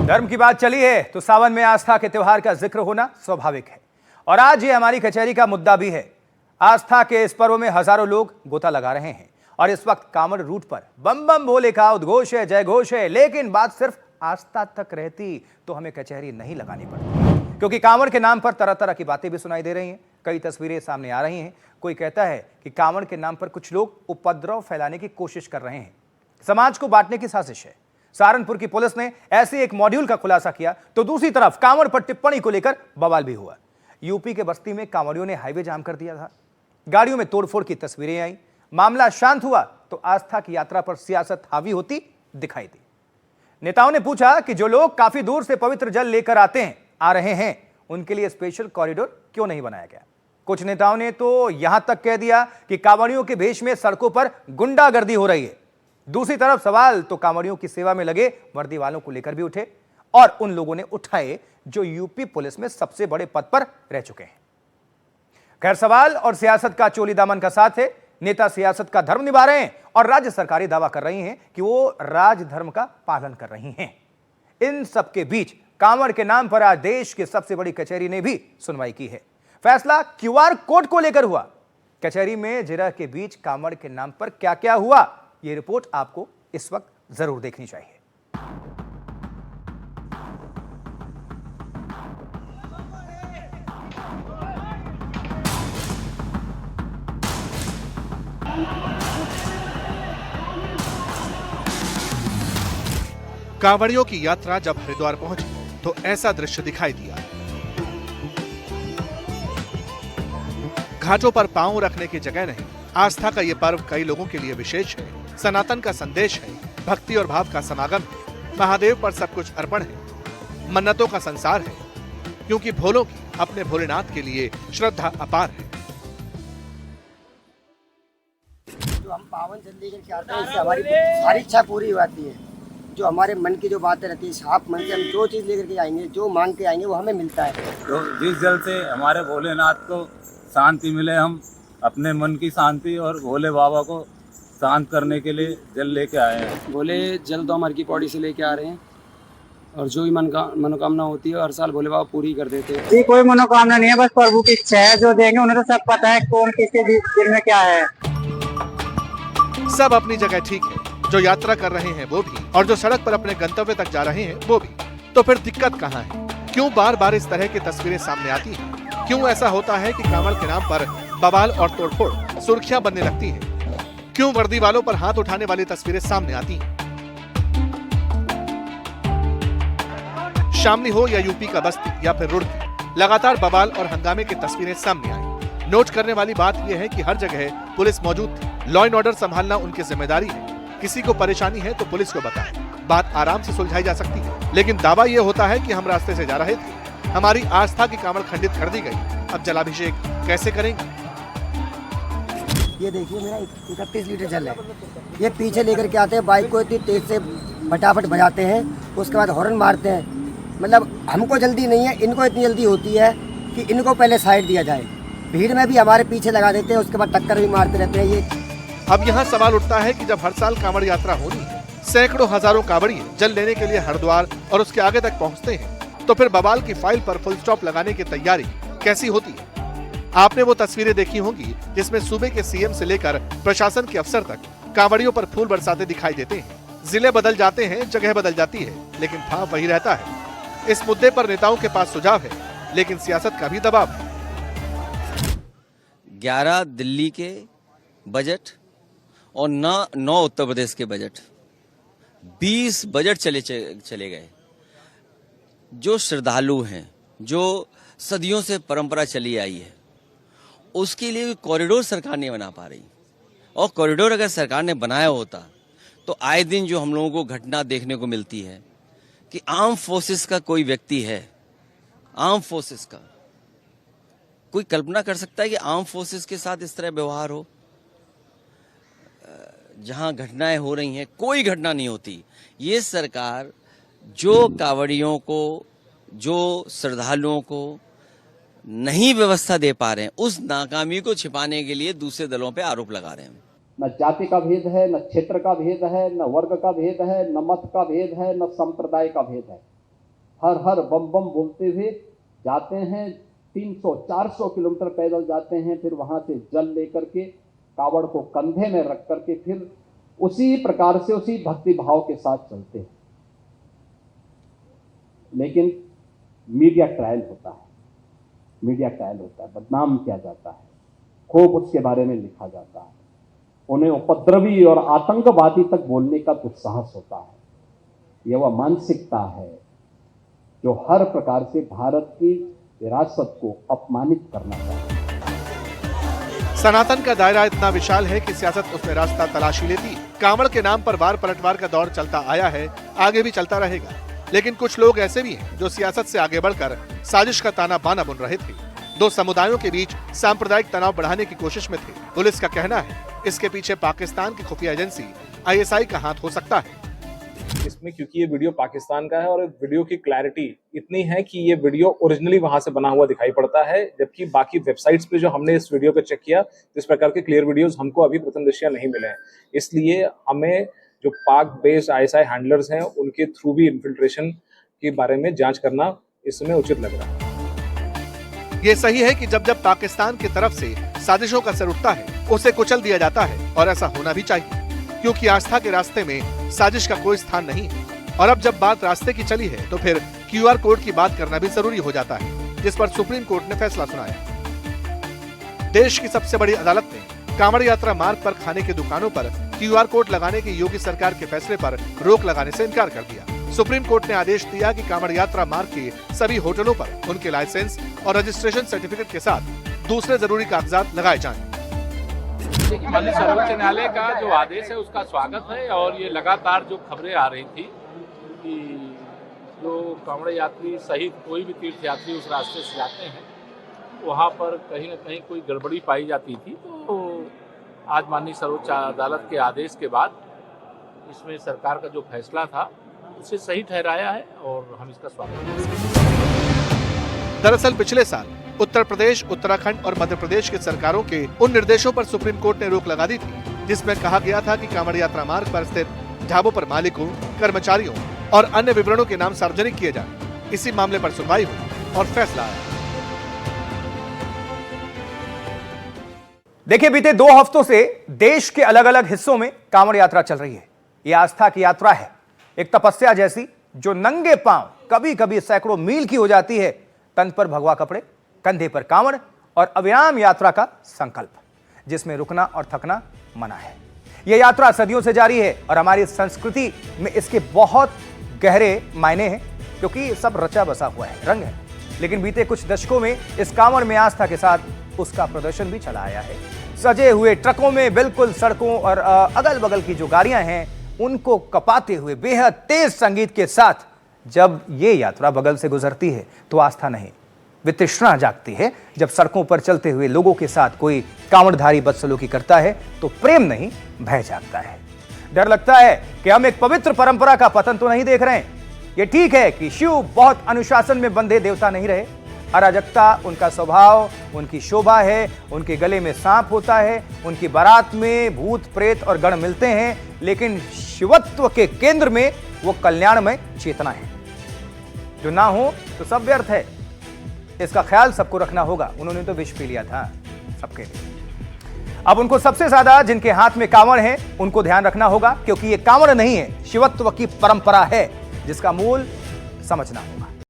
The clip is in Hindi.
धर्म की बात चली है तो सावन में आस्था के त्योहार का जिक्र होना स्वाभाविक है और आज ये हमारी कचहरी का मुद्दा भी है। आस्था के इस पर्व में हजारों लोग गोता लगा रहे हैं और इस वक्त कांवड़ रूट पर बम बम भोले का उद्घोष है, जय घोष है। लेकिन बात सिर्फ आस्था तक रहती तो हमें कचहरी नहीं लगानी पड़ती, क्योंकि कांवड़ के नाम पर तरह तरह की बातें भी सुनाई दे रही हैं। कई तस्वीरें सामने आ रही हैं। कोई कहता है कि कांवड़ के नाम पर कुछ लोग उपद्रव फैलाने की कोशिश कर रहे हैं, समाज को बांटने की साजिश है। सहारनपुर की पुलिस ने ऐसे एक मॉड्यूल का खुलासा किया तो दूसरी तरफ कांवड़ पर टिप्पणी को लेकर बवाल भी हुआ। यूपी के बस्ती में कांवड़ियों ने हाईवे जाम कर दिया था, गाड़ियों में तोड़फोड़ की तस्वीरें आई। मामला शांत हुआ तो आस्था की यात्रा पर सियासत हावी होती दिखाई दी। नेताओं ने पूछा कि जो लोग काफी दूर से पवित्र जल लेकर आ रहे हैं, उनके लिए स्पेशल कॉरिडोर क्यों नहीं बनाया गया। कुछ नेताओं ने तो यहां तक कह दिया कि कांवड़ियों के भेष में सड़कों पर गुंडागर्दी हो रही है। दूसरी तरफ सवाल तो कांवड़ियों की सेवा में लगे वर्दी वालों को लेकर भी उठे और उन लोगों ने उठाए जो यूपी पुलिस में सबसे बड़े पद पर रह चुके हैं। खैर, सवाल और सियासत का चोली दामन का साथ है। नेता सियासत का धर्म निभा रहे हैं और राज्य सरकारें दावा कर रही हैं कि वो राजधर्म का पालन कर रही हैं। इन सबके बीच कांवड़ के नाम पर आज देश की सबसे बड़ी कचहरी ने भी सुनवाई की है। फैसला क्यूआर कोड को लेकर हुआ। कचहरी में जिरह के बीच कांवड़ के नाम पर क्या क्या हुआ, यह रिपोर्ट आपको इस वक्त जरूर देखनी चाहिए। कांवड़ियों की यात्रा जब हरिद्वार पहुंची तो ऐसा दृश्य दिखाई दिया। घाटों पर पांव रखने की जगह नहीं। आस्था का ये पर्व कई लोगों के लिए विशेष है। सनातन का संदेश है, भक्ति और भाव का समागम है। महादेव पर सब कुछ अर्पण है, मन्नतों का संसार है, क्योंकि भोलों की अपने भोलेनाथ के लिए श्रद्धा अपार है। जो हम पावन जल लेकर के आते हैं, इससे हमारी सारी इच्छा पूरी हो जाती है। जो हमारे मन की जो बातें रहती है, साफ मन से हम जो चीज़ लेकर के आएंगे, जो मांग के आएंगे, वो हमें मिलता है। तो जिस जल से हमारे भोलेनाथ को शांति मिले, हम अपने मन की शांति और भोले बाबा को शांत करने के लिए जल लेके आए हैं। भोले जल तो हमारी की पौड़ी से लेके आ रहे हैं और जो भी मनोकामना होती है हर साल भोले बाबा पूरी कर देते हैं। जी, कोई मनोकामना नहीं है, बस प्रभु की इच्छा है। जो देंगे उन्हें तो सब पता है कौन किसके दिल में क्या है। सब अपनी जगह ठीक है। जो यात्रा कर रहे हैं वो भी और जो सड़क पर अपने गंतव्य तक जा रहे हैं वो भी। तो फिर दिक्कत कहाँ है? क्यों बार बार इस तरह की तस्वीरें सामने आती हैं? क्यों ऐसा होता है कि कांवड़ के नाम पर बवाल और तोड़फोड़ सुर्खियां बनने लगती हैं? क्यों वर्दी वालों पर हाथ उठाने वाली तस्वीरें सामने आती हैं? शामली हो या यूपी का बस्ती या फिर रुड़की, लगातार बवाल और हंगामे की तस्वीरें सामने आई। नोट करने वाली बात यह है कि हर जगह पुलिस मौजूद थी। लॉ एंड ऑर्डर संभालना उनकी जिम्मेदारी है। किसी को परेशानी है तो पुलिस को बताएं, बात आराम से सुलझाई जा सकती है। लेकिन दावा यह होता है कि हम रास्ते से जा रहे थे, हमारी आस्था की कांवड़ खंडित कर दी गई, अब जलाभिषेक कैसे करेंगे? ये देखिए, मेरा 31 लीटर जल है। ये पीछे लेकर के आते हैं, बाइक को इतनी तेज से फटाफट बजाते हैं, उसके बाद हॉर्न मारते हैं। मतलब हमको जल्दी नहीं है, इनको इतनी जल्दी होती है कि इनको पहले साइड दिया जाए। भीड़ में भी हमारे पीछे लगा देते हैं, उसके बाद टक्कर भी मारते रहते हैं। ये अब यहाँ सवाल उठता है कि जब हर साल कांवड़ यात्रा होनी है, सैकड़ों हजारों कांवड़िए जल लेने के लिए हरिद्वार और उसके आगे तक पहुँचते हैं, तो फिर बवाल की फाइल पर फुल स्टॉप लगाने की तैयारी कैसी होती है? आपने वो तस्वीरें देखी होंगी जिसमें सूबे के सीएम से लेकर प्रशासन के अफसर तक कांवड़ियों पर फूल बरसाते दिखाई देते हैं। जिले बदल जाते हैं, जगह बदल जाती है, लेकिन भाव वही रहता है। इस मुद्दे पर नेताओं के पास सुझाव है, लेकिन सियासत का भी दबाव है। 11 दिल्ली के बजट और 9 उत्तर प्रदेश के बजट, 20 बजट चले गए। जो श्रद्धालु हैं, जो सदियों से परंपरा चली आई है, उसके लिए कॉरिडोर सरकार नहीं बना पा रही। और कॉरिडोर अगर सरकार ने बनाया होता तो आए दिन जो हम लोगों को घटना देखने को मिलती है कि आर्म फोर्सेस का कोई व्यक्ति है, आर्म फोर्सेस का कोई कल्पना कर सकता है कि आर्म फोर्सेस के साथ इस तरह व्यवहार हो? जहां घटनाएं हो रही हैं, कोई घटना नहीं होती। ये सरकार जो कांवड़ियों को, जो श्रद्धालुओं को नहीं व्यवस्था दे पा रहे हैं, उस नाकामी को छिपाने के लिए दूसरे दलों पे आरोप लगा रहे हैं। न जाति का भेद है, न क्षेत्र का भेद है, न वर्ग का भेद है, न मत का भेद है, न संप्रदाय का भेद है। हर हर बम बम बोलते हुए जाते हैं। 300-400 किलोमीटर पैदल जाते हैं, फिर वहाँ से जल लेकर के कावड़ को कंधे में रख करके फिर उसी प्रकार से उसी भक्ति भाव के साथ चलते हैं। लेकिन मीडिया ट्रायल होता है, बदनाम किया जाता है, खूब उसके बारे में लिखा जाता है, उन्हें उपद्रवी और आतंकवादी तक बोलने का दुस्साहस होता है। यह वह मानसिकता है जो हर प्रकार से भारत की विरासत को अपमानित करना चाहता है। सनातन का दायरा इतना विशाल है कि सियासत उसमें रास्ता तलाशी लेती। कांवड़ के नाम पर वार पलटवार का दौर चलता आया है, आगे भी चलता रहेगा। लेकिन कुछ लोग ऐसे भी हैं जो सियासत से आगे बढ़कर साजिश का ताना बाना बुन रहे थे। दो समुदायों के बीच सांप्रदायिक तनाव बढ़ाने की कोशिश में थे। पुलिस का कहना है इसके पीछे पाकिस्तान की खुफिया एजेंसी ISI का हाथ हो सकता है। इसमें क्योंकि ये वीडियो पाकिस्तान का है और वीडियो की क्लैरिटी इतनी है कि ये वीडियो ओरिजिनली वहां से बना हुआ दिखाई पड़ता है, जबकि बाकी वेबसाइट्स पे जो हमने इस वीडियो को चेक किया इस प्रकार के क्लियर वीडियोस हमको अभी प्रथम दृष्टया नहीं मिले हैं। इसलिए हमें जो पाक बेस्ड ISI हैंडलर्स हैं उनके थ्रू भी इन्फिल्ट्रेशन के बारे में जांच करना इस समय उचित लग रहा है। ये सही है कि जब जब पाकिस्तान की तरफ से साजिशों का सर उठता है उसे कुचल दिया जाता है, और ऐसा होना भी चाहिए, क्योंकि आस्था के रास्ते में साजिश का कोई स्थान नहीं है। और अब जब बात रास्ते की चली है तो फिर QR कोड की बात करना भी जरूरी हो जाता है, जिस पर सुप्रीम कोर्ट ने फैसला सुनाया। देश की सबसे बड़ी अदालत ने कांवड़ यात्रा मार्ग पर खाने की दुकानों पर QR कोड लगाने के योगी सरकार के फैसले पर रोक लगाने से इनकार कर दिया। सुप्रीम कोर्ट ने आदेश दिया कि कांवड़ यात्रा मार्ग के सभी होटलों पर उनके लाइसेंस और रजिस्ट्रेशन सर्टिफिकेट के साथ दूसरे जरूरी कागजात लगाए जाएं। माननीय सर्वोच्च न्यायालय का जो आदेश है उसका स्वागत है। और ये लगातार जो खबरें आ रही थी कि जो कांवड़ यात्री सहित कोई भी तीर्थ यात्री उस रास्ते से जाते हैं वहाँ पर कहीं न कहीं कोई गड़बड़ी पाई जाती थी, तो आज माननीय सर्वोच्च अदालत के आदेश के बाद इसमें सरकार का जो फैसला था उसे सही ठहराया है और हम इसका स्वागत करते हैं। दरअसल पिछले साल उत्तर प्रदेश, उत्तराखंड और मध्य प्रदेश की सरकारों के उन निर्देशों पर सुप्रीम कोर्ट ने रोक लगा दी थी, जिसमें कहा गया था कि कांवड़ यात्रा मार्ग पर स्थित ढाबों पर मालिकों, कर्मचारियों और अन्य विवरणों के नाम सार्वजनिक किए जाए। इसी मामले पर सुनवाई हुई और फैसला आया। देखिए, बीते 2 हफ्तों से देश के अलग अलग हिस्सों में कांवड़ यात्रा चल रही है। ये आस्था की यात्रा है, एक तपस्या जैसी, जो नंगे पांव कभी कभी सैकड़ों मील की हो जाती है। तन पर भगवा कपड़े, कंधे पर कांवड़ और अविराम यात्रा का संकल्प, जिसमें रुकना और थकना मना है। यह यात्रा सदियों से जारी है और हमारी संस्कृति में इसके बहुत गहरे मायने हैं, क्योंकि सब रचा बसा हुआ है, रंग है। लेकिन बीते कुछ दशकों में इस कांवड़ में आस्था के साथ उसका प्रदर्शन भी चला आया है। सजे हुए ट्रकों में बिल्कुल सड़कों और अगल बगल की जो गाड़ियां हैं उनको कपाते हुए बेहद तेज संगीत के साथ जब ये यात्रा बगल से गुजरती है तो आस्था नहीं, वितृष्णा जागती है। जब सड़कों पर चलते हुए लोगों के साथ कोई कांवड़धारी बदसलूकी करता है तो प्रेम नहीं, भय जागता है। डर लगता है कि हम एक पवित्र परंपरा का पतन तो नहीं देख रहे हैं। ये ठीक है कि शिव बहुत अनुशासन में बंधे देवता नहीं रहे। अराजकता उनका स्वभाव, उनकी शोभा है। उनके गले में सांप होता है, उनकी बारात में भूत प्रेत और गण मिलते हैं, लेकिन शिवत्व के केंद्र में वो कल्याणमय चेतना है। जो ना हो तो सब व्यर्थ है, इसका ख्याल सबको रखना होगा। उन्होंने तो विष पी लिया था सबके लिए। अब उनको सबसे ज्यादा जिनके हाथ में कांवड़ है उनको ध्यान रखना होगा, क्योंकि ये कांवड़ नहीं है, शिवत्व की परंपरा है, जिसका मूल समझना होगा।